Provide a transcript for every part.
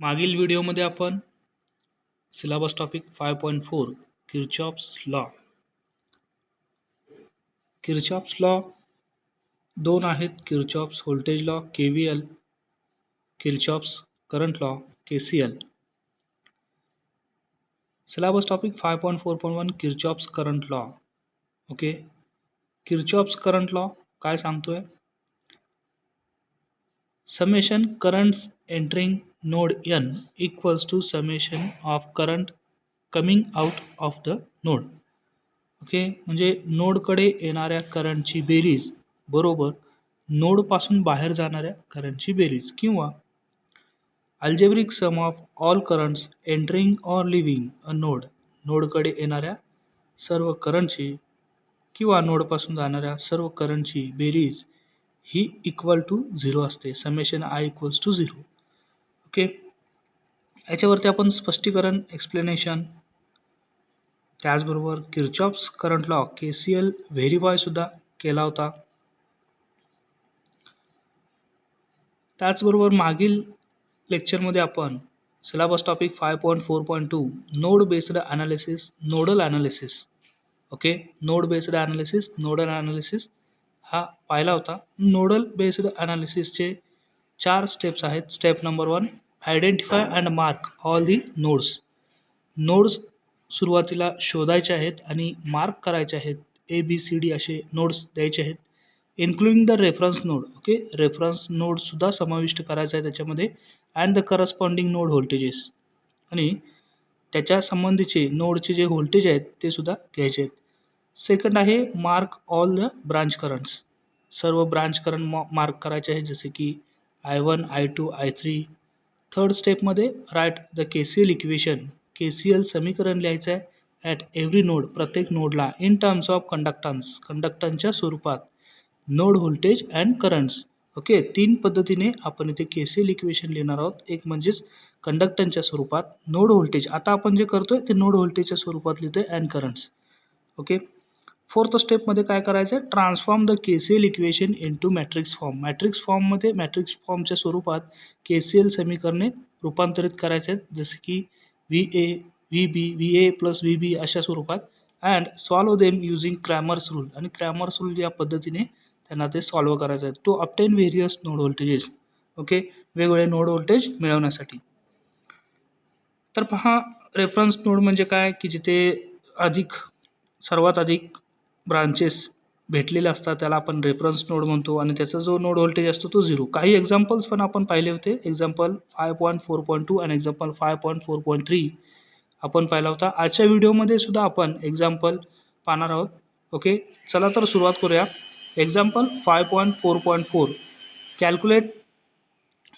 मागील व्हिडिओमध्ये आपण सिलेबस टॉपिक 5.4 किर्चॉफ्स लॉ दोन आहेत. Kirchhoff's voltage law KVL, Kirchhoff's current law KCL. Syllabus topic 5.4.1 Kirchhoff's current law. Okay, Kirchhoff's current law काय सांगतोय? Summation currents entering node n equals to summation of current coming out of the node. Okay, म्हणजे नोडकडे येणाऱ्या करंटची बेरीज बरोबर नोडपासून बाहेर जाणाऱ्या करंटची बेरीज, किंवा algebraic sum of all currents entering or leaving a node. नोडकडे येणाऱ्या सर्व करंटची किंवा नोडपासून जाणाऱ्या सर्व करंटची बेरीज ही इक्वल टू 0 असते. Summation I equals to 0. Okay, याच्यावरती आपण स्पष्टीकरण एक्सप्लेनेशन त्याचबरोबर Kirchhoff's current law KCL verify सुद्धा केला होता. त्याचबरोबर मागील लेक्चरमध्ये आपण syllabus topic 5.4.2 node based analysis, nodal analysis, okay, node based analysis, nodal analysis हा पाहिला होता. नोडल बेस्ड ॲनालिसिसचे 4 स्टेप्स आहेत. Step number 1, identify and mark all the nodes. Nodes सुरुवातीला शोधायचे आहेत आणि मार्क करायचे आहेत. ABCD असे नोड्स द्यायचे आहेत. Including the reference node. Okay, reference नोडसुद्धा समाविष्ट करायचा आहे त्याच्यामध्ये. And the corresponding node voltages, आणि त्याच्या संबंधीचे नोडचे जे व्होल्टेज आहेत ते सुद्धा घ्यायचे आहेत. सेकंड आहे mark all the branch currents. सर्व ब्रांच करंट मार्क करायचे आहेत, जसे की I1, I2, I3. थर्ड स्टेपमध्ये write the KCL equation, KCL समीकरण लिहायचं आहे ॲट एव्हरी नोड, प्रत्येक नोडला, इन टर्म्स ऑफ कंडक्टन्स, कंडक्टन्सच्या स्वरूपात, node voltage and currents. Okay, 3 पद्धतीने आपण इथे KCL इक्वेशन लिहिणार आहोत. एक म्हणजेच कंडक्टन्सच्या स्वरूपात, नोड व्होल्टेज, आता आपण जे करतोय ते नोड व्होल्टेजच्या स्वरूपात लिहितोय, अँड करंट्स. ओके, फोर्थ स्टेपमध्ये काय करायचं आहे? Transform the KCL equation into matrix form. Matrix फॉर्ममध्ये, मॅट्रिक्स फॉर्मच्या स्वरूपात KCL समीकरणे रूपांतरित करायचे आहेत, जसे की VA, VB, VA plus VB अशा स्वरूपात. And solve them using Cramer's rule, आणि क्रॅमर्स रूल या पद्धतीने त्यांना ते सॉल्व करायचं आहे. To obtain various node voltages. Okay, वेगवेगळे नोड व्होल्टेज मिळवण्यासाठी. तर पहा, रेफरन्स नोड म्हणजे काय, की जिथे सर्वात अधिक ब्रांचेस भेटलेले असतात त्याला आपण रेफरन्स नोड म्हणतो, आणि त्याचा जो नोड व्होल्टेज असतो तो 0. काही एक्झाम्पल्स पण आपण पाहिले होते. एक्झाम्पल 5.4.2 आणि एक्झाम्पल 5.4.3 आपण पाहिला होता. आजच्या व्हिडिओमध्ये सुद्धा आपण एक्झाम्पल पाहणार आहोत. ओके, चला तर सुरुवात करूया. Example 5.4.4, calculate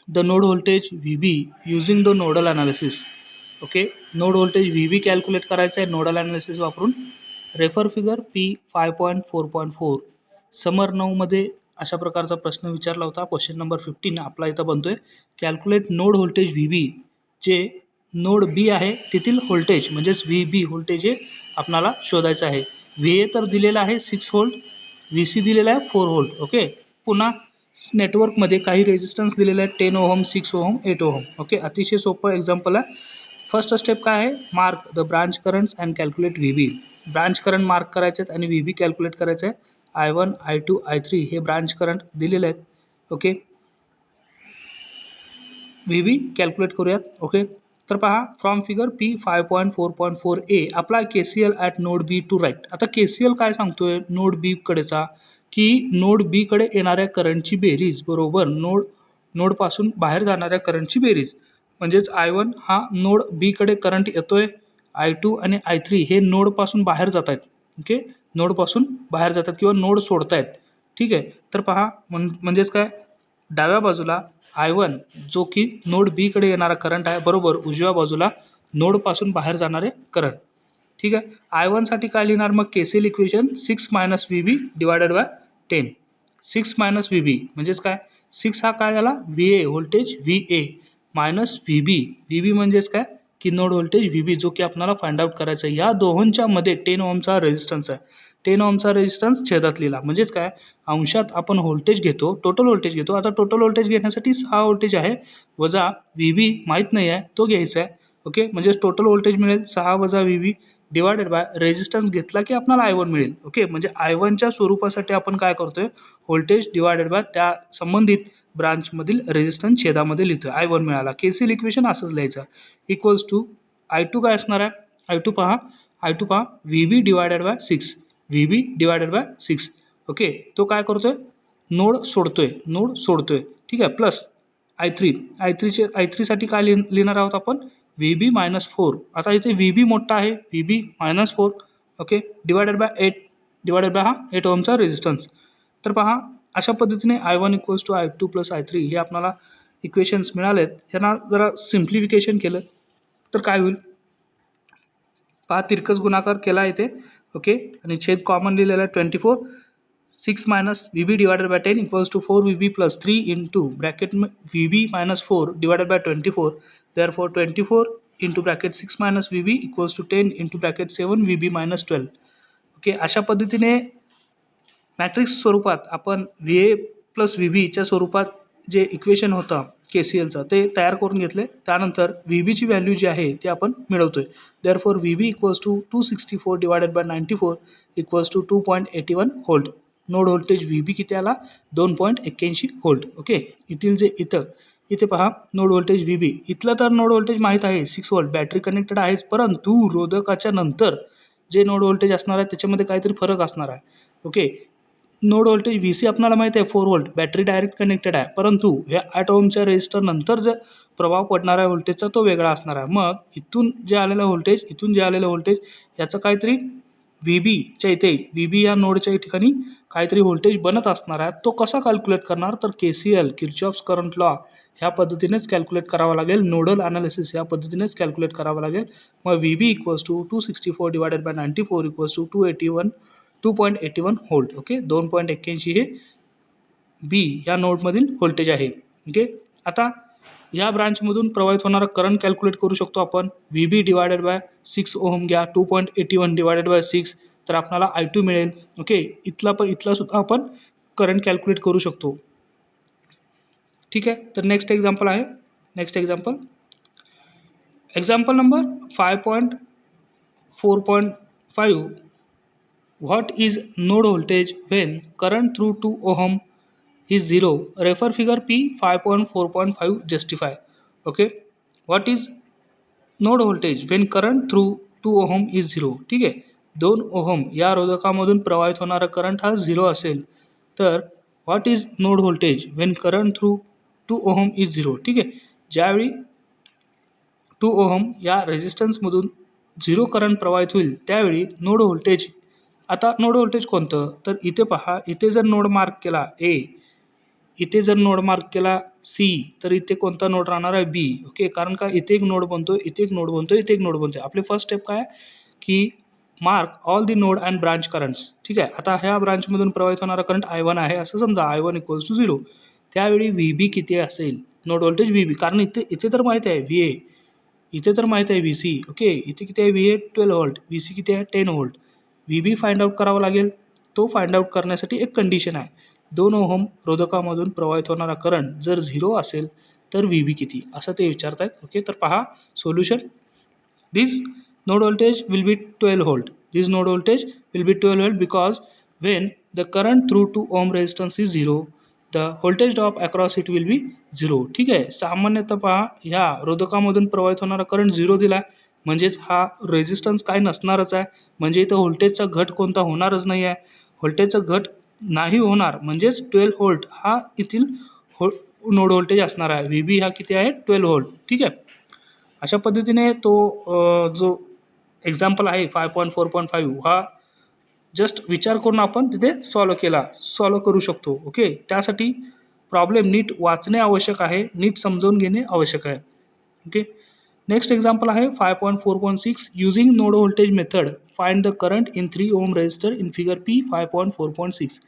the node voltage VB using the nodal analysis. Okay, node voltage VB calculate करायचं आहे नोडल ॲनालिसिस वापरून. Refer figure P 5.4.4. समर 9मध्ये अशा प्रकारचा प्रश्न विचारला होता. क्वेश्चन नंबर 15 आपला इथं बनतोय. कॅल्क्युलेट नोड व्होल्टेज VB, जे नोड B आहे तेथील व्होल्टेज म्हणजेच VB व्होल्टेज हे आपल्याला शोधायचं आहे. VA तर दिलेला आहे 6 व्होल्ट, VC दिलेला आहे 4 व्होल्ट. ओके, पुन्हा नेटवर्कमध्ये काही रेजिस्टन्स दिलेले आहेत 10 ओहम, 6 ओहम, 8 ओहम. ओके, अतिशय सोपं एक्झाम्पल आहे. फर्स्ट स्टेप काय आहे? Mark the branch currents and calculate VB. Branch current mark करायचे आहेत आणि VB कॅल्क्युलेट करायचं आहे. I1, I2, I3 हे ब्रांच करंट दिलेले आहेत. ओके, VB कॅल्क्युलेट करूयात. ओके, तर पहा, from figure P 5.4.4a apply KCL at node B to right. आता KCL काय सांगतोय नोड B कडेचा, की नोड B कडे येणाऱ्या करंटची बेरीज बरोबर नोडपासून बाहेर जाणाऱ्या करंटची बेरीज. म्हणजेच I1 हा नोड B कडे करंट येतोय, I2 आणि I3 हे नोडपासून बाहेर जात आहेत. ओके, नोडपासून बाहेर जातात किंवा नोड सोडत आहेत. ठीक आहे, तर पहा, म्हणजेच काय, डाव्या बाजूला I1 जो की नोड B कडे येणारा करंट आहे, बरोबर उजव्या बाजूला नोडपासून बाहेर जाणारे करंट. ठीक आहे, I1 साठी काय लिहिणार मग? KCL equation 6 - VB divided by 10. 6 - VB म्हणजेच काय, 6 हा काय झाला? VA voltage VA minus VB. VB म्हणजेच काय, की नोड व्होल्टेज VB जो की आपल्याला फाइंड आउट करायचा आहे. या दोहोंच्या मध्ये 10 ओहमचा रेझिस्टन्स आहे. 10 ओहमचा रेजिस्टन्स छेदात लिहिला. म्हणजेच काय, अंशात आपण व्होल्टेज घेतो, टोटल व्होल्टेज घेतो. आता टोटल व्होल्टेज घेण्यासाठी 6 व्होल्टेज आहे वजा VB माहीत नाही आहे, तो घ्यायचा आहे. ओके, म्हणजे टोटल व्होल्टेज मिळेल 6 वजा VB डिवायडेड बाय रेजिस्टन्स घेतला की आपल्याला I1 मिळेल. ओके, म्हणजे I1च्या स्वरूपासाठी आपण काय करतोय, व्होल्टेज डिवायडेड बाय त्या संबंधित ब्रांचमधील रेजिस्टन्स छेदामध्ये लिहितोय. I1 मिळाला. KCL इक्वेशन असंच लिहायचं. इक्वल्स टू I2 काय असणार आहे, I2 पहा VB divided bye 6, VB divided bye 6. Okay, तो काय करतोय, नोड सोडतोय. ठीक आहे, प्लस I3साठी काय लिहिणार आहोत आपण, VB मायनस 4. आता इथे VB मोठा आहे, VB minus 4. Okay, divided by 8, divided by 8 ओहमचा रेजिस्टन्स. तर पहा, अशा पद्धतीने I1 equals to I2 plus I3 हे आपल्याला इक्वेशन्स मिळालेत. यांना जरा सिम्प्लिफिकेशन केलं तर काय होईल, पहा, तिरकस गुणाकार केला इथे. ओके, आणि छेद कॉमन लिहिलेला आहे 24. 6 minus VB divided by 10 equals to 4VB plus 3 into bracket में VB minus 4 divided by 24. Therefore 24 into bracket 6 minus VB equals to 10 into bracket 7 VB minus 12. Okay, अशा पद्धतीने मॅट्रिक्स स्वरूपात आपण VA प्लस VBच्या स्वरूपात जे इक्वेशन होतं KCLचं ते तयार करून घेतले. त्यानंतर VBची व्हॅल्यू जी आहे ती आपण मिळवतोय. Therefore VB equals to 264 divided by 94 equals to 2.81 volt. Node voltage VB किती आला, 2.81 व्होल्ट. ओके, इथे पहा, नोड व्होल्टेज VB, इथलं तर नोड व्होल्टेज माहीत आहे 6 व्होल्ट, बॅटरी कनेक्टेड आहेच, परंतु रोधकाच्या नंतर जे नोड व्होल्टेज असणार आहे त्याच्यामध्ये काहीतरी फरक असणार आहे. ओके, नोड व्होल्टेज VC आपल्याला माहिती आहे 4 व्होल्ट, बॅटरी डायरेक्ट कनेक्टेड आहे, परंतु ह्या 8 ओहमच्या रेजिस्टर नंतर जे प्रभाव पडणार आहे व्होल्टेजचा तो वेगळा असणार आहे. मग इथून जे आलेलं व्होल्टेज याचं काहीतरी VBच्या इथे, VB या नोडच्या ठिकाणी काहीतरी व्होल्टेज बनत असणार आहे. तो कसा कॅल्क्युलेट करणार, तर KCL किर्चॉफ्स करंट लॉ ह्या पद्धतीनेच कॅल्क्युलेट करावा लागेल. नोडल ॲनालिसिस ह्या पद्धतीनेच कॅल्क्युलेट करावं लागेल. मग VB equals to 264 divided by 94 equals to 2.81 volt. Okay, 2.81 हे B या नोडमधील व्होल्टेज आहे. ओके, आता या ब्रांचमधून प्रवाहित होणारा करंट कॅल्क्युलेट करू शकतो आपण. VB डिवायडेड बाय 6 ओहम घ्या, 2.81 डिवायडेड बाय 6, तर आपल्याला I2 मिळेल. ओके, इथला सुद्धा आपण करंट कॅल्क्युलेट करू शकतो. ठीक आहे, तर नेक्स्ट एक्झाम्पल आहे. Example number 5.4.5. What is node voltage when current through 2 ohm is 0? Refer figure P 5.4.5 justify. Okay, what is node voltage Wien current through 2 ohm is 0. ठीक आहे, 2 ओहम या रोधकामधून प्रवाहित होणारा करंट हा 0 असेल तर what is node voltage Wien current through 2 ohm is 0. ठीक आहे, ज्यावेळी 2 ओहम या रेजिस्टन्समधून 0 करंट प्रवाहित होईल त्यावेळी नोड व्होल्टेज. आता नोड व्होल्टेज कोणतं, तर इथे पहा, इथे जर नोड मार्क केला A, इथे जर नोड मार्क केला C, तर इथे कोणता नोड राहणार आहे B. ओके, कारण का इथे एक नोड बनतो, इथे एक नोड बनतो. आपले फर्स्ट स्टेप काय की mark all the node and branch currents. ठीक आहे, आता ह्या ब्रांचमधून प्रवाहित होणारा करंट I1 आहे असं समजा, I1 इक्वल्स टू 0. त्यावेळी VB किती असेल, नोड व्होल्टेज VB, कारण इथे तर माहिती आहे VA, इथे तर माहिती आहे VC. ओके, इथे किती आहे VA 12 व्होल्ट, VC किती आहे 10 व्होल्ट. VB फाइंड आउट करावा लागेल. तो फाइंड आउट करण्यासाठी एक कंडिशन आहे, 2 ओहम रोधकामधून प्रवाहित होणारा करंट जर 0 असेल तर VB किती, असं ते विचारत आहेत. ओके, तर पहा solution. This node voltage will be 12 volt. Because Wien the current through 2 ohm resistance is 0, the voltage drop across it will be 0. ठीक आहे, सामान्यतः पहा ह्या रोधकामधून प्रवाहित होणारा करंट 0 दिला आहे, म्हणजेच हा रेजिस्टन्स काय नसणारच आहे, म्हणजे इथं व्होल्टेजचा घट कोणता होणारच नाही आहे. व्होल्टेजचा घट नाही होणार म्हणजेच 12 व्होल्ट हा येथील नोड व्होल्टेज असणार आहे. VB हा किती आहे 12 व्होल्ट. ठीक आहे, अशा पद्धतीने तो जो एक्झाम्पल आहे 5.4.5 हा जस्ट विचार करून आपण तिथे सॉल्व करू शकतो. ओके, त्यासाठी प्रॉब्लेम नीट वाचणे आवश्यक आहे, नीट समजून घेणे आवश्यक आहे. ओके, नेक्स्ट एक्झाम्पल आहे 5.4.6. Using node voltage method find the current in 3 ohm resistor in figure P 5.4.6.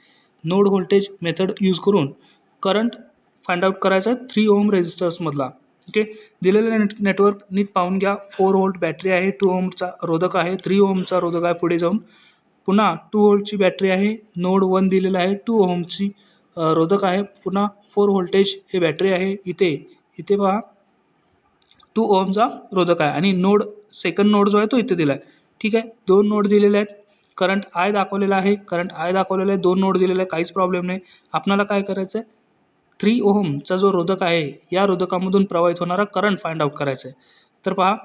Node voltage method use करून करंट फाइंड आउट करायचा आहे 3 ओहम रेजिस्टर्समधला. ओके, दिलेलं नेटवर्क नीट पाहून घ्या. 4 व्होल्ट बॅटरी आहे, 2 ओहमचा रोधक आहे, 3 ओहमचा रोधक आहे पुढे जाऊन, पुन्हा 2 व्होल्टची बॅटरी आहे, नोड 1 दिलेला आहे, 2 ओहमची रोधक आहे, पुन्हा 4 व्होल्टेज हे बॅटरी आहे, इथे पहा 2 ओहमचा रोधक आहे आणि सेकंड नोड जो आहे तो इथे दिला आहे. ठीक आहे, 2 नोड दिलेले आहेत, करंट I दाखवलेला आहे, 2 नोड दिलेले आहे, काहीच प्रॉब्लेम नाही. आपल्याला काय करायचं आहे, 3 ओहमचा जो रोधक आहे या रोधकामधून प्रवाहित होणारा करंट फाइंड आउट करायचा आहे. तर पहा,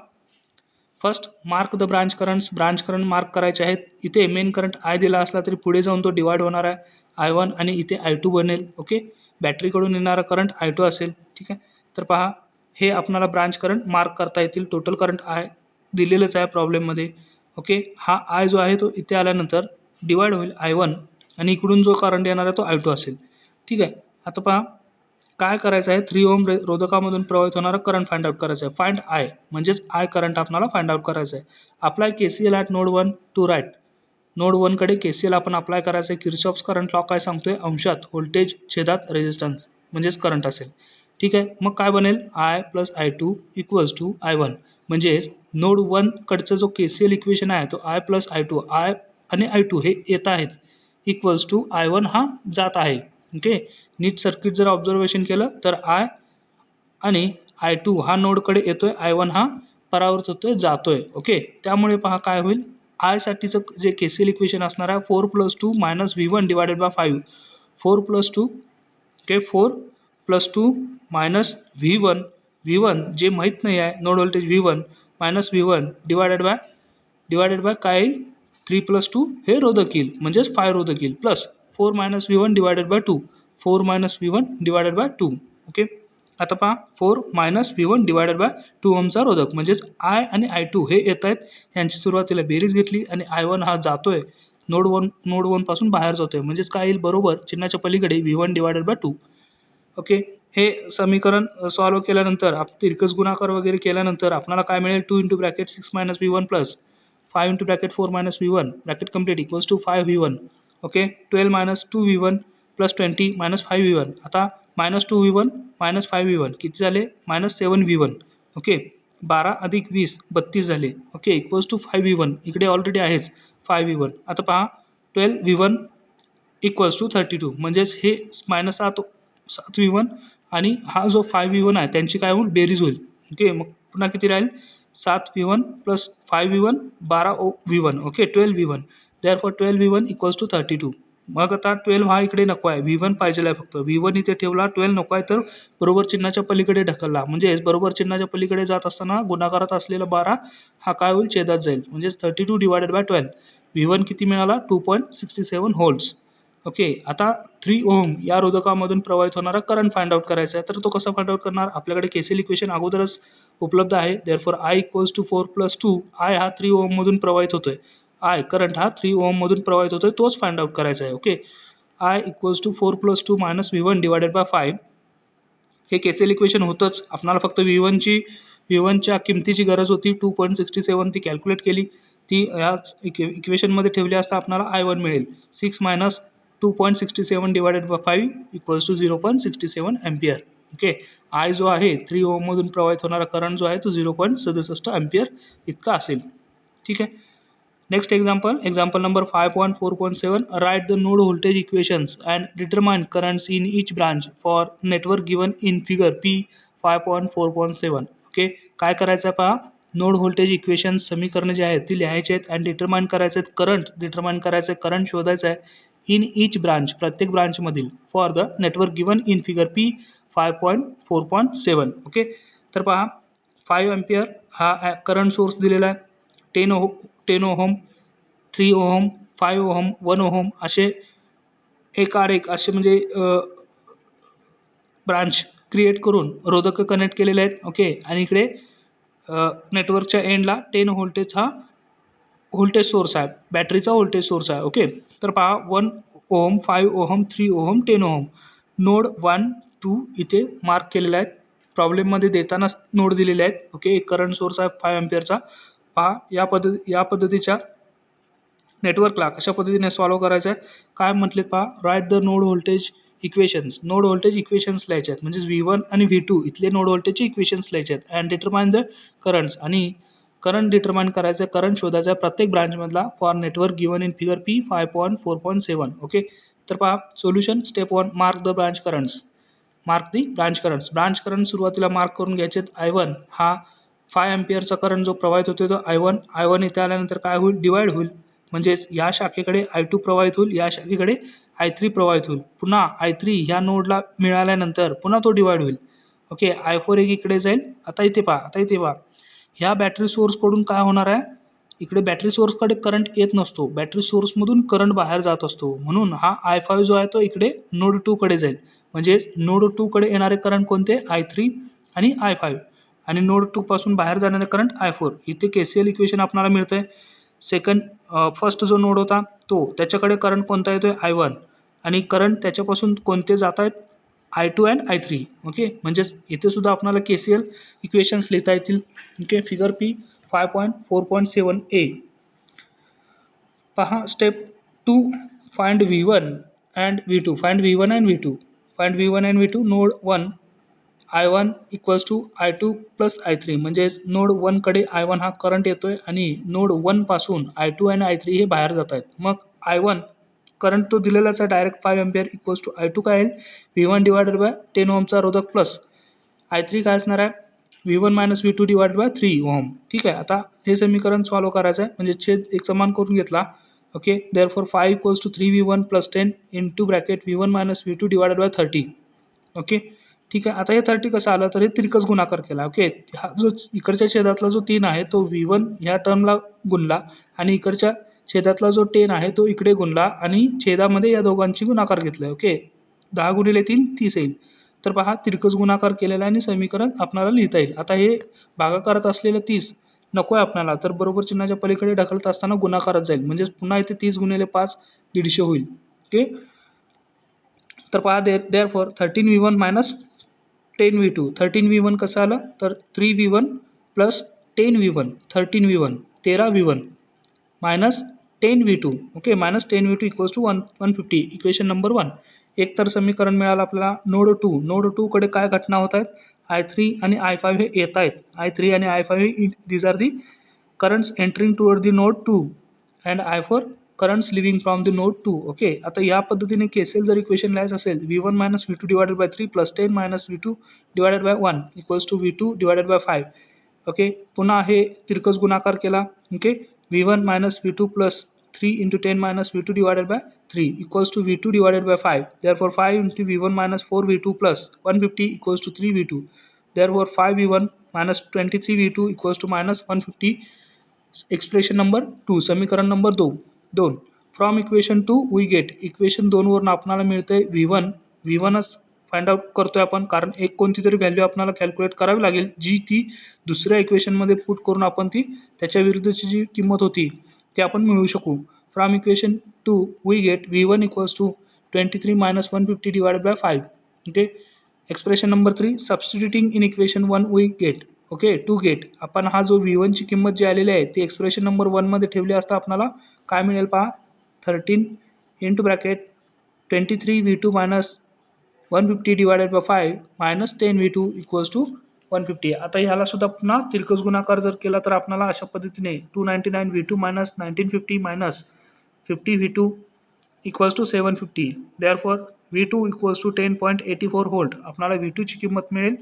first mark the branch current mark करायचे आहेत. इथे मेन करंट I दिला असला तरी पुढे जाऊन तो डिवाइड होणार आहे, I1 आणि इथे I2 बनेल. ओके, बॅटरीकडून येणारा करंट I2 असेल. ठीक आहे, तर पहा हे आपल्याला ब्रांच करंट मार्क करता येतील. टोटल करंट I दिलेलंच आहे प्रॉब्लेममध्ये. ओके, हा I जो आहे तो इथे आल्यानंतर डिवाइड होईल I1 आणि इकडून जो करंट येणार आहे तो I2 असेल. ठीक आहे, आता पहा काय करायचं आहे, 3 ओहम रोधकामधून प्रवाहित होणारा करंट फाइंड आउट करायचा आहे. फाइंड I म्हणजेच I करंट आपल्याला फाइंड आउट करायचा आहे. Apply KCL at node 1 to right. Node 1 कडे KCL आपण अप्लाय करायचं आहे. किर्चॉफ्स करंट लॉ काय सांगतोय, अंशात व्होल्टेज छेदात रेझिस्टन्स म्हणजेच करंट असेल. ठीक आहे, मग काय बनेल, I plus I2 equals to I1. म्हणजेच नोड 1 कडचं जो KCL इक्वेशन आहे तो I प्लस I2, I आणि I2 हे येत आहेत, इक्वल्स टू I1 हा जात आहे. ओके, नीट सर्किट जर ऑब्झर्वेशन केलं तर I आणि I2 हा नोडकडे येतोय, I1 हा परावर्त होतोय, जातोय. ओके, त्यामुळे पहा काय होईल, I साठीचं जे KCL इक्वेशन असणार आहे 4 + 2 - V1 divided by 5. 4 + 2 okay, 4 + 2 - V1 जे माहीत नाही आहे, node voltage V1 - V1 divided bye काय येईल, 3 + 2 हे रोधक येईल, म्हणजेच 5 रोधक येईल, plus 4 - V1 divided bye 2, 4 - V1 divided bye 2. Okay, आता पहा 4 - V1 डिवायडेड बाय 2 ओहमचा रोधक, म्हणजेच I आणि I2 हे येत आहेत, यांची सुरुवातीला बेरीज घेतली आणि I1 हा जातोय नोड 1 पासून बाहेर जातोय, म्हणजेच काय येईल, बरोबर चिन्हाच्या पलीकडे V1 डिवायडेड बाय 2. ओके, हे समीकरण सॉल्व्ह केल्यानंतर तिरकस गुणाकार वगैरे केल्यानंतर आपल्याला काय मिळेल, 2 × bracket 6 - V1 plus 5 × bracket 4 - V1 bracket complete equals to 5 V1. Okay, 12 - 2 V1 plus 20 - 5 V1. आता -2 V1 - 5 V1 किती झाले, -7 V1. ओके, 12 + 20 32 झाले. ओके, इक्वल्स टू 5 V1, इकडे ऑलरेडी आहेच 5 V1. आता पहा 12 V1 इक्वल्स टू 32, म्हणजेच हे -7 V1 आणि हा जो 5 V1 आहे त्यांची काय होईल, बेरीज होईल. ओके, मग पुन्हा किती राहील, 7 V1 plus 5 V1 12 V1. Okay, 12 V1. Therefore 12 V1 equals to 32. मग आता 12 हा इकडे नको आहे, V1 पाहिजे आहे फक्त. V1 इथे ठेवला, 12 नको आहे, तर बरोबर चिन्हाच्या पलीकडे ढकलला, म्हणजेच बरोबर चिन्हाच्या पलीकडे जात असताना गुणाकारात असलेला 12 हा काय होईल, छेदात जाईल, म्हणजेच 32 डिवायडेड बाय 12. V1 किती मिळाला, 2.67 व्होल्ट्स. ओके, आता 3 ओहम या रोधकामधून प्रवाहित होणारा करंट फाइंड आउट करायचा आहे. तर तो कसा फाइंड आउट करणार, आपल्याकडे KCL इक्वेशन अगोदरच उपलब्ध आहे. Therefore I equals to 4 + 2. I हा 3 ओहममधून प्रवाहित होतोय, I करंट हा 3 ओहममधून प्रवाहित होतोय, तोच फाइंड आउट करायचा आहे. Okay, I equals to 4 + 2 - V1 divided by 5. हे KCL इक्वेशन होतंच, आपल्याला फक्त V1च्या किमतीची गरज होती, 2.67 ती कॅल्क्युलेट केली, ती या इक्वेशनमध्ये ठेवली असता आपल्याला I1 मिळेल. 6 - 2.67 divided by 5 equals to 0.67 ampere. Okay, I जो आहे 3 ओहममधून प्रवाहित होणारा करंट जो आहे तो 0.67 अँपिअर इतका असेल. ठीक आहे, next example number 5.4.7. Write the node voltage equations and determine currents in each branch for network given in figure P 5.4.7. Okay, काय करायचं आहे पहा, नोड व्होल्टेज इक्वेशन समीकरणं जी आहेत ती लिहायची आहेत आणि डिटरमाइन करायचे आहेत, करंट शोधायचं आहे इन ईच ब्रांच, प्रत्येक ब्रांचमधील, for the network given in figure P 5.4.7. Okay, तर पहा 5 अँपिअर हा करंट सोर्स दिलेला आहे, 10 ओहम, 3 ओहम, 5 ओहम, 1 ओहम असे एकाआड एक असे म्हणजे ब्रांच क्रिएट करून रोधक कनेक्ट केलेले आहेत. ओके, आणि इकडे नेटवर्कच्या एंडला 10 व्होल्टेज हा व्होल्टेज सोर्स आहे, बॅटरीचा व्होल्टेज सोर्स आहे. ओके, तर पहा 1 ohm, 5 ohm, 3 ohm, 10 ohm, node 1, 2 इथे मार्क केलेले आहेत. प्रॉब्लेममध्ये देताना नोड दिलेले आहेत. ओके, एक करंट सोर्स आहे 5 अँपिअरचा. पहा या पद्धतीच्या नेटवर्कला कशा पद्धतीने सॉल्व्ह करायचं आहे, काय म्हटले पहा, write the node voltage equations लिहायचे आहेत, म्हणजेच V1 आणि V2 इथले नोड व्होल्टेजचे इक्वेशन्स लिहायचे आहेत, अँड डिटरमाइन द करंट्स, आणि करंट डिटरमाइन करायचं, करंट शोधायचा आहे प्रत्येक ब्रांचमधला for network given in figure P 5.4.7. Okay, तर पहा solution. Step 1, mark the branch currents. Mark the branch currents. Branch current सुरुवातीला मार्क करून घ्यायचे. I1 हा 5 एम्पियरचा करंट जो प्रवाहित होतो तो I1 इथे आल्यानंतर काय होईल, डिवाइड होईल. म्हणजेच या शाखेकडे I2 प्रवाहित होईल, या शाखेकडे I3 प्रवाहित होईल. पुन्हा I3 ह्या नोडला मिळाल्यानंतर पुन्हा तो डिवाइड होईल. ओके, I4 एक इकडे जाईल. आता इथे पहा, ह्या बॅटरी सोर्सकडून काय होणार आहे, इकडे बॅटरी सोर्सकडे करंट येत नसतो, बॅटरी सोर्समधून करंट बाहेर जात असतो. म्हणून हा I5 जो आहे तो इकडे नोड 2 कडे जाईल. म्हणजे नोड 2 कडे येणारे करंट कोणते, I3 आणि I5, आणि नोड 2 पासून बाहेर जाणारे करंट I4. इथे KCL इक्वेशन आपल्याला मिळतंय. फर्स्ट जो नोड होता तो, त्याच्याकडे करंट कोणता येतोय, I1, आणि करंट त्याच्यापासून कोणते जात आहेत, I2 अँड I3. ओके, म्हणजेच इथे सुद्धा आपल्याला KCL इक्वेशन्स लिहिता येतील. Okay, figure P 5.4.7a. पहा step 2, find V1 and V2. Find V1 and V2. Find V1 and V2. Node 1 I1 equals to I2 plus I3. म्हणजेच नोड 1 कडे I1 हा करंट येतोय आणि नोड 1 पासून I2 आणि I3 हे बाहेर जात आहेत. मग I1 करंट तो दिलेलाच आहे direct 5 ampere equals to I2 काय आहे, V1 डिवायडेड बाय 10 ओहमचा रोधक प्लस I3 काय असणार आहे, V1 minus V2 divided by 3 ohm. ठीक आहे, आता हे समीकरण सॉल्व करायचं आहे. म्हणजे छेद एक समान करून घेतला. Okay, therefore 5 equals to 3V1 plus 10 into bracket V1 minus V2 divided by 30. Okay, ठीक आहे. आता हे 30 कसं आलं, तर हे तिरकस गुणाकार केला. ओके, हा जो इकडच्या छेदातला जो 3 आहे तो V1 ह्या टर्मला गुणला आणि इकडच्या छेदातला जो 10 आहे तो इकडे गुणला आणि छेदामध्ये या दोघांची गुणाकार घेतलं. ओके, 10 गुणिले 3 30 येईल. तर पहा तिरकस गुणाकार केलेला आहे आणि समीकरण आपल्याला लिहिता येईल. आता हे भागाकारात असलेलं 30 नको आहे आपल्याला, तर बरोबर चिन्हाच्या पलीकडे ढकलत असताना गुणाकारात जाईल. म्हणजेच पुन्हा इथे 30 गुणिले 5 150 होईल. ओके, तर पहा therefore 13V1 minus 10V2. 13V1 कसं आलं, तर 3V1 plus 10V1, 13V1 13V1 minus 10V2. Okay, minus 10V2 equals to 150. Equation number 1. एक तर समीकरण मिळालं आपल्याला. नोड 2. नोड 2 कडे काय घटना होत आहेत, I3 आणि I5 हे येत आहेत. I3 आणि I5 हे these are the currents entering toward the node 2 and I4 currents leaving from the node 2. Okay, आता या पद्धतीने KCL जर इक्वेशन लिहायचं असेल, V1 minus V2 divided by 3 plus 10 minus V2 divided by 1 equals to V2 divided by 5. Okay, पुन्हा हे तिरकस गुणाकार केला. Okay, V1 minus V2 plus 3 into 10 minus V2 divided by 3 equals to V2 divided by 5. Therefore 5 into V1 minus 4V2 plus 150 equals to 3V2. Therefore 5V1 minus 23V2 equals to minus 150. Expression number 2, समीकरण नंबर 2. From equation 2 we get. Equation 2 वरून आपल्याला मिळते V1च find out करतोय आपण, कारण एक कोणती तरी व्हॅल्यू आपल्याला कॅल्क्युलेट करावी लागेल, जी ती दुसऱ्या इक्वेशनमध्ये पुट करून आपण ती त्याच्या विरुद्धची जी किंमत होती ती आपण मिळवू शकू. From equation 2 we get V1 equals to 23 minus 150 divided by 5. Okay, expression number 3. Substituting in equation 1 we get. Okay, to get. आपण हा जो V1 ची किंमत जी आलेली आहे ती एक्सप्रेशन नंबर 1 मध्ये ठेवली असता आपल्याला काय मिळेल पहा, 13 into bracket 23V2 minus 150 divided by 5 minus 10V2 equals to 150. आता ह्याला सुद्धा पुन्हा तिरकस गुणाकार जर केला तर आपल्याला अशा पद्धतीने 299V2 minus 1950 minus 50V2 equals to 750. Therefore V2 equals to 10.84 volt. आपल्याला V2 ची किंमत मिळेल.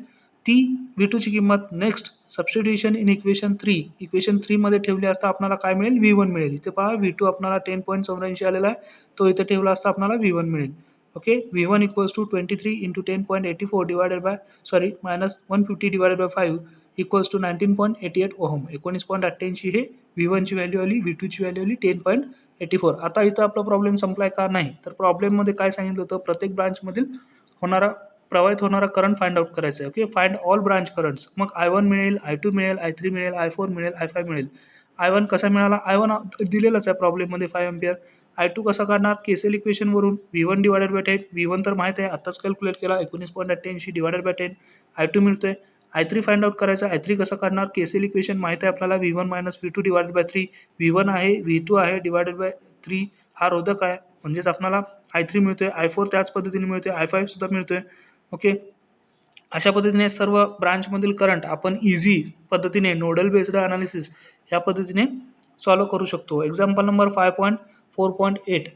ती V2 ची किंमत next substitution in equation 3. Equation 3 मध्ये ठेवली असता आपल्याला काय मिळेल, V1 मिळेल. इथे पहा V2 आपल्याला 10.84 आलेला आहे, तो इथे ठेवला असता आपल्याला V1 मिळेल. Okay, V1 equals to 23 into 10.84 divided by minus 150 divided by 5 equals to 19.88 ohm. 19.88 हे V1 ची व्हॅल्यू आली, V2 ची व्हॅल्यू आली 10.84. आता इथं आपला प्रॉब्लेम संपलाय का, नाही. तर प्रॉब्लेममध्ये काय सांगितलं होतं, प्रत्येक ब्रांचमधील प्रवाहित होणारा करंट फाइंड आउट करायचा आहे. Okay, find all branch currents. मग I1 मिळेल, I2 मिळेल, I3 मिळेल, I4 मिळेल, I5 मिळेल. I1 कसा मिळाला, I1 दिलेलाच आहे प्रॉब्लेममध्ये 5 एम्पियर. I2 कसा काढणार, KCL इक्वेशनवरून V1 divided by 10. V1 तर माहिती आहे, आत्ताच कॅल्क्युलेट केला, 19.88 डिवायडेड बाय 10. I2 मिळतोय. I3 फाइंड आउट करायचा. I3 कसा काढणार, KCL इक्वेशन माहिती आहे आपल्याला, V1 minus V2 divided by 3. V1 आहे, V2 आहे डिवायडेड बाय 3 हा रोधक आहे, म्हणजेच आपल्याला I3 मिळतोय. I4 त्याच पद्धतीने मिळतोय, I5 सुद्धा मिळतोय. ओके, अशा पद्धतीने सर्व ब्रांचमधील करंट आपण इझी पद्धतीने नोडल बेस्ड अनालिसिस ह्या पद्धतीने सॉल्व करू शकतो. Example number 5.4.8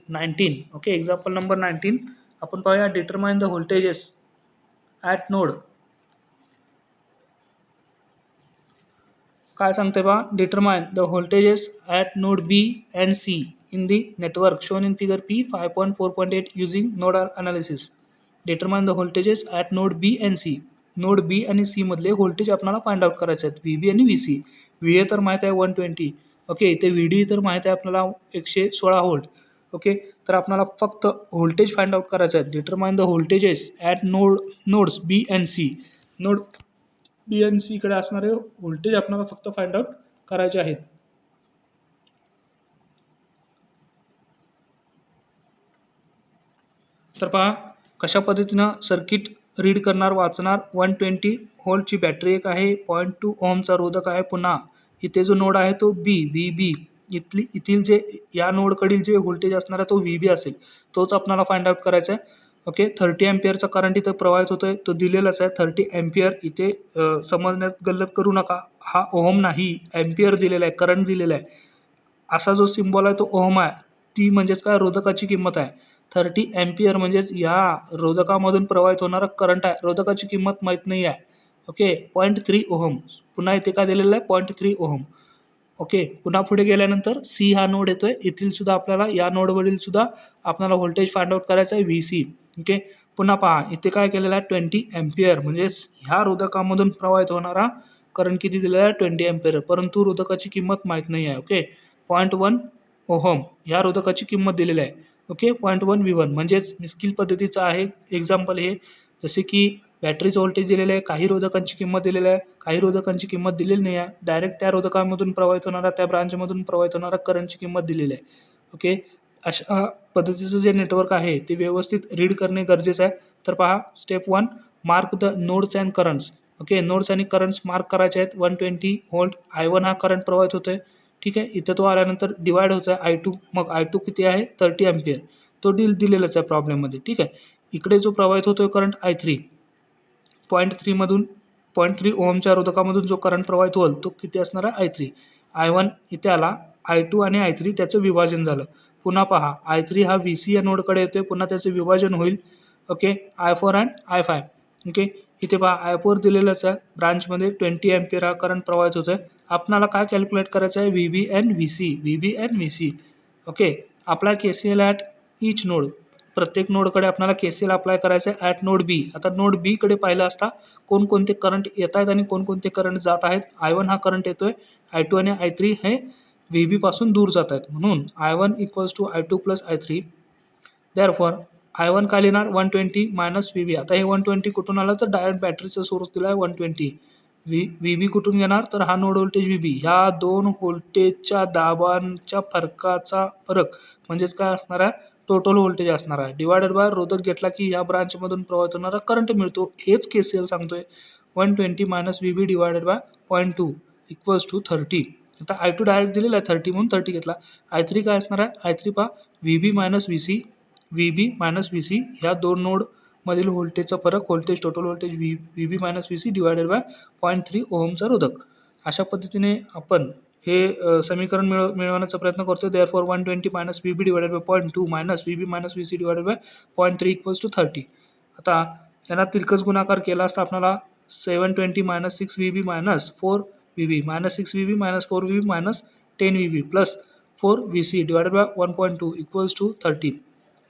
okay. Example number 19 आपण पाहूया. Determine the voltages at node. काय सांगते बा, determine the voltages at node B and C in the network shown in figure P 5.4.8 using nodal analysis. Determine the voltages at node B and C. Node B आणि C मधले voltage आपल्याला find out करायचे आहेत. V बी आणि V C. V A तर माहीत आहे 120 okay. इथे व्ही डी तर माहीत आहे आपल्याला 116 व्होल्ट ओके. तर आपल्याला फक्त व्होल्टेज फाइंड आउट करायचे आहेत. Determine the voltages at nodes B and C. Node B and C कडे असणारे व्होल्टेज आपल्याला फक्त फाइंड आउट करायचे आहेत. तर पहा कशा पद्धतीनं सर्किट रीड करणार वाचणार. 120 व्होल्टची बॅटरी एक आहे. 0.2 ओहमचा रोधक आहे. पुन्हा इथे जो नोड आहे तो बी व्ही बी. इथील जे या नोडकडील जे व्होल्टेज असणार आहे तो व्ही बी असेल. तोच आपल्याला फाइंड आउट करायचा आहे ओके. 30 अँपिअरचा करंट इथे प्रवाहित होतोय तो दिलेलाच आहे. 30 अँपिअर इथे समजण्यात गल्लत करू नका. हा ओहम नाही, अँपिअर दिलेला आहे, करंट दिलेला आहे. असा जो सिम्बॉल आहे तो ओहम आहे. ती म्हणजेच काय, रोधकाची किंमत आहे. 30 अँपिअर म्हणजेच या रोधकामधून प्रवाहित होणारा करंट आहे. रोधकाची किंमत माहीत नाही आहे ओके. 0.3 ओहम. पुन्हा इथे काय दिलेलं आहे 0.3 ओहम ओके. पुन्हा पुढे गेल्यानंतर सी हा नोड येतोय. येथील सुद्धा आपल्याला या नोडवरील सुद्धा आपल्याला व्होल्टेज फाइंड आउट करायचं आहे व्ही सी ओके. पुन्हा पहा इथे काय केलेलं आहे 20 अँपिअर म्हणजेच ह्या रोधकामधून प्रवाहित होणारा करंट किती दिलेला आहे 20 अँपिअर. परंतु रोधकाची किंमत माहीत नाही आहे ओके. 0.1 ओहम ह्या रोधकाची किंमत दिलेली आहे ओके. 0.1 V1 म्हणजेच मिस्किल पद्धतीचं आहे एक्झाम्पल हे. जसे की बॅटरीचं व्होल्टेज दिलेलं आहे, काही रोधकांची किंमत दिलेली आहे, काही रोधकांची किंमत दिलेली नाही आहे. डायरेक्ट त्या रोधकामधून प्रवाहित होणारा त्या ब्रांचमधून प्रवाहित होणारा करंटची किंमत दिलेली आहे ओके. अशा पद्धतीचं जे नेटवर्क आहे ते व्यवस्थित रीड करणे गरजेचं आहे. तर पहा step 1 mark the nodes and currents okay. Nodes आणि करंट्स मार्क करायचे आहेत. 120 व्होल्ट I1 हा करंट प्रवाहित होतोय ठीक आहे. इथं तो आल्यानंतर डिवाइड होत आहे I2. मग I2 किती आहे 30 अँपिअर. तो दिलेलाच आहे प्रॉब्लेममध्ये ठीक आहे. इकडे जो प्रवाहित होतोय करंट I3 0.3 ओहमच्या रोधकामधून जो करंट प्रवाहित होईल तो किती असणार आहे I3. I1 इथे आला, I2 आणि I3 त्याचं विभाजन झालं. पुन्हा पहा I3 हा VC या नोडकडे येतोय. पुन्हा त्याचे विभाजन होईल okay. I4 and I5 okay. इथे पहा I4 दिलेलंच आहे. ब्रांचमध्ये 20 अँपिअर हा करंट प्रवाहित होतोय. आपल्याला काय कॅल्क्युलेट करायचं आहे VB and VC. VB and VC okay. Apply KCL at each node. प्रत्येक नोडकडे आपल्याला KCL अप्लाय करायचं आहे ॲट नोड बी. आता नोड बी कडे पाहिलं असता कोणकोणते करंट येत आहेत आणि कोणकोणते करंट जात आहेत. I1 हा करंट येतोय. I2 आणि I3 हे VB पासून दूर जात आहेत. म्हणून I1 = I2 + I3. Therefore I1 काय लिहिणार 120 - VB. आता हे 120 कुठून आलं तर डायरेक्ट बॅटरीचा सोर्स दिला आहे 120. VB कुठून घेणार तर हा नोड व्होल्टेज VB. ह्या दोन व्होल्टेजच्या दाबांच्या फरकाचा फरक म्हणजेच काय असणार आहे टोटल व्होल्टेज असणार आहे. डिवायडेड बाय रोधक घेतला की या ब्रांचमधून प्रवाहित होणारा करंट मिळतो. हेच KCL सांगतोय. 120 - VB डिवायडेड बाय 0.2 = 30. आता I2 डायरेक्ट दिलेला आहे 30 म्हणून 30 घेतला. I3 काय असणार आहे I3 पहा VB - VC. VB - VC ह्या दोन नोड मधील व्होल्टेजचा फरक voltage total voltage VB - VC divided by 0.3 ओहमचा रोधक. अशा पद्धतीने आपण हे समीकरण मिळवण्याचा प्रयत्न करतो. Therefore 120 - VB divided bye 0.2 - VB - VC divided by 0.3 = 30. आता यांना तिरकस गुणाकार केला असता आपल्याला 720 - 6VB - 4VB - 6VB - 4VB - 10VB + 4VC divided by 1.2 = 30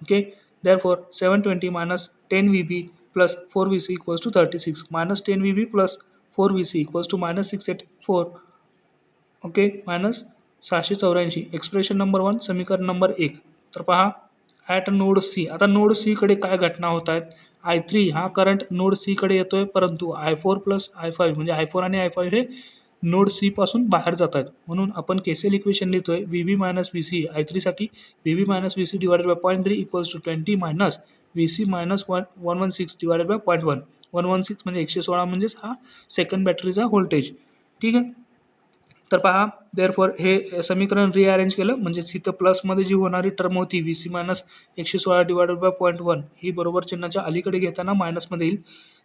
okay. Therefore 720 - 10VB + 4VC = 36 - 10VB + 4VC = -684 okay. -684. Expression number 1 समीकरण नंबर 1. तर पहा ॲट नोड सी. आता नोड सी कडे काय घटना होत आहेत. I3 हा करंट नोड सी कडे येतोय परंतु I4 + I5 म्हणजे I4 आणि I5 हे नोड सी पासून बाहेर जात आहेत. म्हणून आपण KCL इक्वेशन लिहितोय VB - VC. I3 साठी VB - VC divided by 0.3 = 20 minus VC - 116 divided by 0.1. 116 म्हणजे 116 म्हणजेच हा सेकंड बॅटरीचा व्होल्टेज ठीक आहे. तर पहा देअरफॉर हे समीकरण रिअरेंज केलं म्हणजेच इथं प्लसमध्ये जी होणारी टर्म होती VC - 116 डिवायडेड बाय 0.1 ही बरोबर चिन्हाच्या अलीकडे घेताना मायनसमध्ये येईल.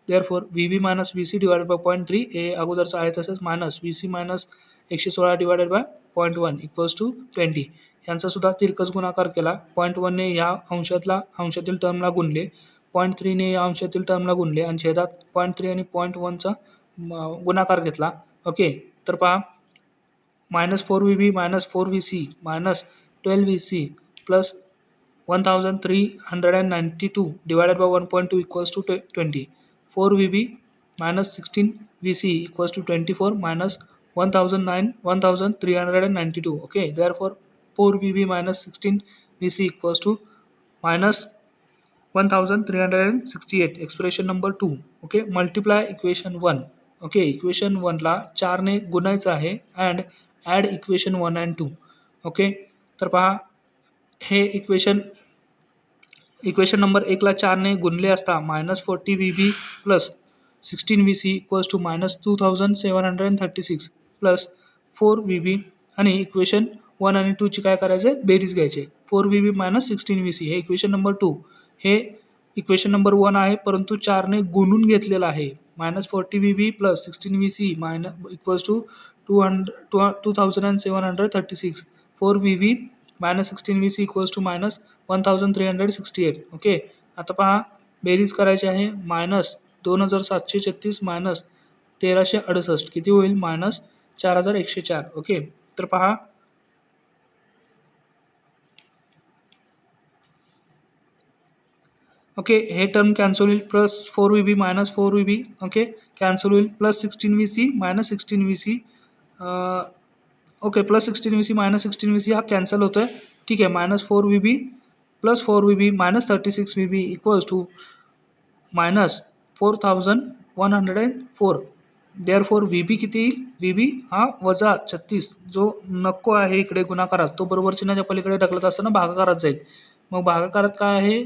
Therefore V B minus V C divided by 0.3 हे अगोदरचं आहे तसंच minus V C minus 116 divided by 0.1 equals to 20. यांचा सुद्धा तिरकस गुणाकार केला. 0.1ने या अंशातील टर्मला गुणले, 0.3ने या अंशातील टर्मला गुणले आणि छेदात 0.3 आणि 0.1चा गुणाकार घेतला. ओके, तर पहा -4VB minus 4VC minus 12VC plus 1392 divided by 1.2 equals to 20. 4VB minus 16VC equals to 24 minus 1392. Okay, therefore 4VB minus 16VC equals to minus 1368. Expression number 2. Okay, multiply equation 1. Okay, equation 1 ला 4 ने गुणायचं आहे and add equation 1 and 2. Okay, तर पहा हे equation number 1 ला 4 ने गुणले असता -40VB plus 16VC equals to -2736 plus 4VB आणि इक्वेशन 1 आणि 2 ची काय करायचे, बेरीज घ्यायचे. 4VB मायनस 16VC हे इक्वेशन नंबर 2, हे इक्वेशन नंबर 1 आहे परंतु 4 ने गुणून घेतलेलं आहे. -40VB plus 16VC equals to 2736. 4VB minus 16VC equals to minus 1368. Okay, आता पहा बेरीज करायची आहे. -2736 मायनस 1368 किती होईल, -4104. ओके, तर पहा ओके हे टर्म कॅन्सल होईल. Plus 4VB minus 4VB okay cancel होईल. Plus 16VC minus 16VC okay plus 16VC minus 16VC हा कॅन्सल होतोय. ठीक आहे, -4VB plus 4VB minus 36VB equals to -4104. Therefore VB किती येईल, VB हा वजा 36 जो नको आहे इकडे गुणाकारात तो बरोबर चिन्हाच्या पलीकडे ढकलत असताना भागाकारात जाईल. मग भागाकारात काय आहे,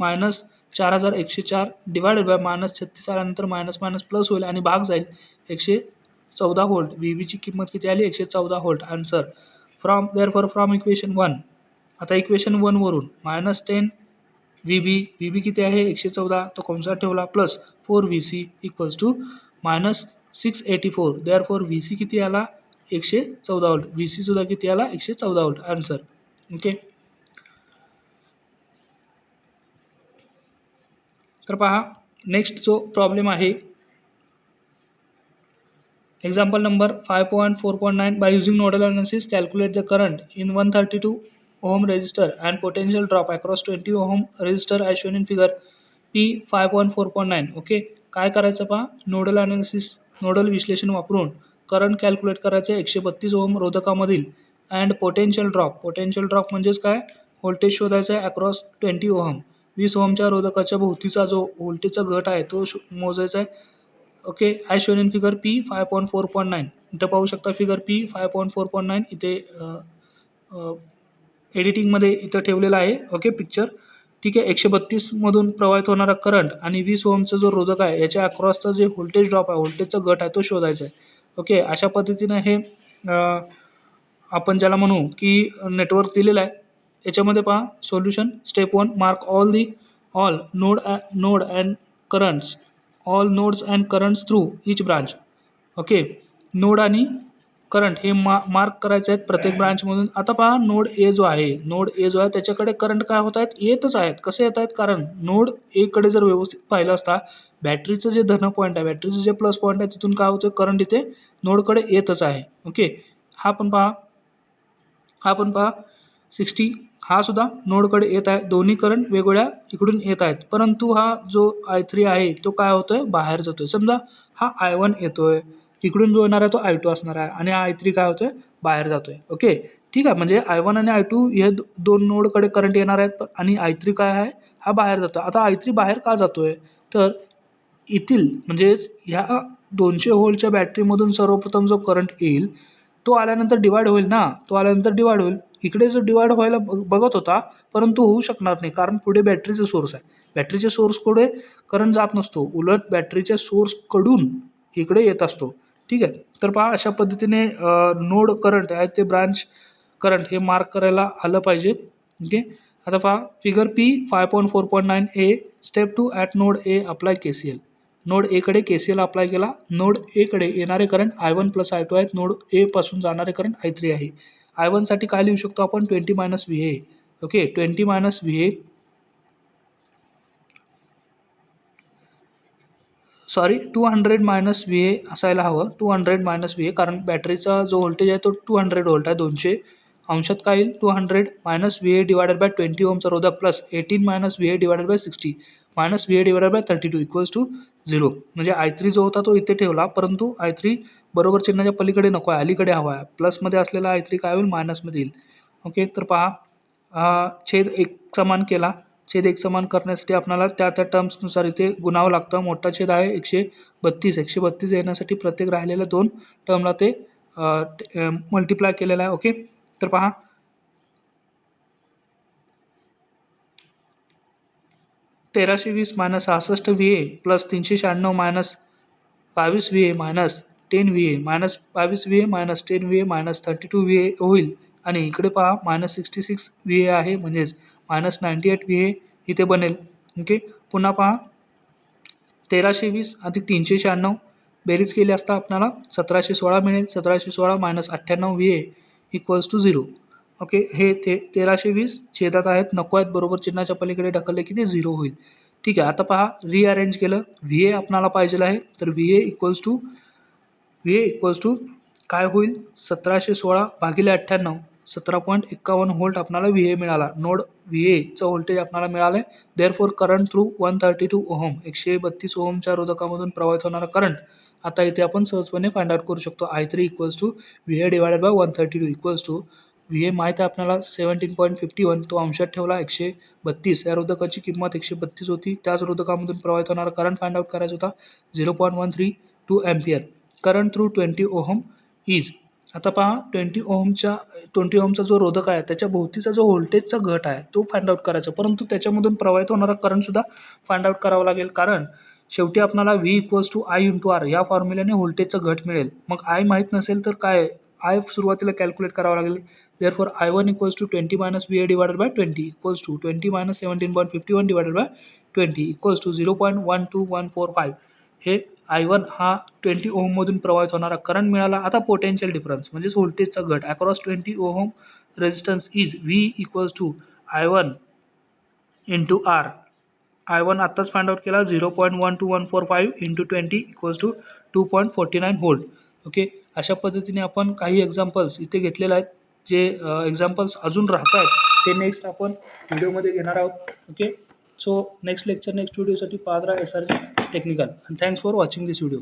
-4104 डिवायडेड बाय -36 आल्यानंतर मायनस मायनस प्लस होईल आणि भाग जाईल 114 व्होल्ट. VBची किंमत किती आली, 114 व्होल्ट. Answer from equation 1. आता इक्वेशन 1 वरून -10 VB किती आहे, 114 तो कंसात ठेवला plus 4VC equals to -684. Therefore VC किती आला, 114 व्होल्ट. VC सुद्धा किती आला, 114 व्होल्ट. आन्सर. ओके, तर पहा नेक्स्ट जो प्रॉब्लेम आहे example number 5.4.9. By using nodal analysis calculate the current in 132 ohm resistor and potential drop across 20 ohm resistor as shown in figure P 5.4.9. Okay, काय करायचं पहा, नोडल विश्लेषण वापरून करंट कॅल्क्युलेट करायचं 132 ओम रोधकामधील अँड पोटेन्शियल ड्रॉप म्हणजेच काय, voltage शोधायचा आहे अक्रॉस 20 ओहम. 20 ओहमच्या रोधकाच्या भोवतीचा जो व्होल्टेजचा घट आहे तो मोजायचा आहे. Okay, as shown in figure P 5.4.9. इथं पाहू शकता फिगर P 5.4.9 इथे एडिटिंगमध्ये इथं ठेवलेला आहे. Okay, picture. ठीक आहे, 132 मधून प्रवाहित होणारा करंट आणि 20 ओहमचा जो रोधक आहे याच्या अक्रॉसचा जे व्होल्टेज ड्रॉप आहे, व्होल्टेजचा घट आहे तो शोधायचा आहे. ओके, अशा पद्धतीनं हे आपण ज्याला म्हणू की नेटवर्क दिलेलं आहे. याच्यामध्ये पहा solution. Step 1, mark all nodes and currents through each branch. Okay, node आणि करंट हे मार्क करायचे आहेत प्रत्येक ब्रांचमधून. आता पहा नोड ए जो आहे त्याच्याकडे करंट काय होत आहेत, येतच आहेत. कसे येत आहेत, कारण नोड ए कडे जर व्यवस्थित पाहिलं असता बॅटरीचं जे धन पॉईंट आहे, बॅटरीचं जे प्लस पॉईंट आहे तिथून काय होतं, करंट इथे नोडकडे येतच आहे. ओके, हा पण पहा 60 हा सुद्धा नोडकडे येत आहे. दोन्ही करंट वेगवेगळ्या इकडून येत आहेत, परंतु हा जो I3 आहे तो काय होतोय, बाहेर जातोय. समजा हा I1 येतोय, इकडून जो येणार आहे तो I2 असणार आहे आणि I3 काय होतोय, बाहेर जातोय. ओके, ठीक आहे, म्हणजे I1 आणि I2 हे दोन नोडकडे करंट येणार आहेत आणि I3 काय आहे, हा बाहेर जातोय. आता I3 बाहेर का जातोय, तर येथील म्हणजे ह्या 200 व्होल्टच्या बॅटरीमधून सर्वप्रथम जो करंट येईल तो आल्यानंतर डिवाइड होईल. इकडे जो डिवाइड व्हायला बघत होता परंतु होऊ शकणार नाही, कारण पुढे बॅटरीचा सोर्स आहे. बॅटरीच्या सोर्सकडे करंट जात नसतो, उलट बॅटरीच्या सोर्सकडून इकडे येत असतो. ठीक आहे, तर पहा अशा पद्धतीने नोड करंट आहे ते ब्रांच करंट हे मार्क करायला आलं पाहिजे. ओके, आता पहा figure P 5.4.9 A. Step 2, at node A apply KCL. Node एकडे KCL अप्लाय केला, नोड एकडे येणारे करंट I1 प्लस I2 आहेत, नोड ए पासून जाणारे करंट I3 आहे. I1 साठी काय लिहू शकतो आपण 20 minus VA. Okay 20 minus VA sorry 200 minus VA असायला हवं, 200 मायनस VA, कारण बॅटरीचा जो व्होल्टेज आहे तो 200 व्होल्ट आहे, 200 अंशात काय येईल 200 मायनस VA डिवायडेड बाय 20 ओमचा रोधक plus 18 minus VA divided by 60 minus VA divided by 32 equals to 0. म्हणजे I3 जो होता तो इथे ठेवला, परंतु I3 बरोबर चिन्हाच्या पलीकडे नको आहे, अलीकडे हवा आहे. प्लसमध्ये असलेला I3 काय होईल मायनसमध्ये येईल. ओके तर पहा छेद एक समान केला, छेद एक समान करण्यासाठी आपल्याला त्या त्या टर्म्सनुसार इथे गुणावं लागतं. मोठा छेद आहे 132 येण्यासाठी प्रत्येक राहिलेल्या 2 टर्मला ते मल्टिप्लाय केलेला आहे. ओके तर पहा 1320 minus 66 VA plus 396 minus 22 VA minus 10 VA minus 22 VA minus 10 VA minus 32 VA होईल. आणि इकडे पहा मायनस 66 VA आहे, म्हणजेच मायनस 98 VA इथे बनेल. ओके पुन्हा पहा 1320 अधिक 396 बेरीज केली असता आपल्याला 1716 मिळेल. 1716 minus 98 VA equals to 0. Okay हे 1320 छेदात आहेत, नको आहेत, बरोबर चिन्हाच्या पलीकडे ढकलले की ते 0 होईल. ठीक आहे, आता पहा रिअरेंज केलं, VA आपल्याला पाहिजे आहे, तर VA इक्वल्स टू काय होईल 1716 भागिले 98 17.51 व्होल्ट आपल्याला VA मिळाला. नोड VAचं व्होल्टेज आपल्याला मिळालं आहे. देअरफॉर करंट थ्रू 132 ओहम 132 ओहमच्या रोधकामधून प्रवाहित होणारा करंट आता इथे आपण सहजपणे फाइंड आउट करू शकतो. I3 equals to VA divided by 132 equals to VA माहीत आहे आपल्याला 17.51, तो अंशात ठेवला 132, या रोधकाची किंमत 132 होती. त्याच रोधकामधून प्रवाहित होणारा करंट फाइंड आउट करायचा होता 0.132 ampere. Current through 20 ohm is, आता पहा 20 ओहमचा जो रोधक आहे त्याच्या भोवतीचा जो व्होल्टेजचा घट आहे तो फाइंड आउट करायचा, परंतु त्याच्यामधून प्रवाहित होणारा करंट सुद्धा फाइंड आउट करावा लागेल, कारण शेवटी आपल्याला V equals to I into R या फॉर्म्युल्याने व्होल्टेजचा घट मिळेल. मग I माहीत नसेल तर काय I सुरुवातीला कॅल्क्युलेट करावं लागेल. Therefore I1 equals to 20 minus VA divided by 20 equals to 20 minus 17.51 divided by 20 equals to 0.12145. हे I1 हा 20 ओहममधून प्रवाहित होणारा करंट मिळाला. आता पोटेन्शियल डिफरन्स म्हणजेच व्होल्टेजचा घट across 20 ohm resistance is V equals to I1 into R. I1 आत्ताच फाइंड आउट केला 0.12145 into 20 equals to 2.49 volt. Okay अशा पद्धतीने आपण काही एक्झाम्पल्स इथे घेतलेले आहेत. जे एक्झाम्पल्स अजून राहत आहेत ते नेक्स्ट आपण व्हिडिओमध्ये घेणार आहोत. Okay so next lecture next व्हिडिओसाठी पाहत राहा SRG technical. And thanks for watching this video.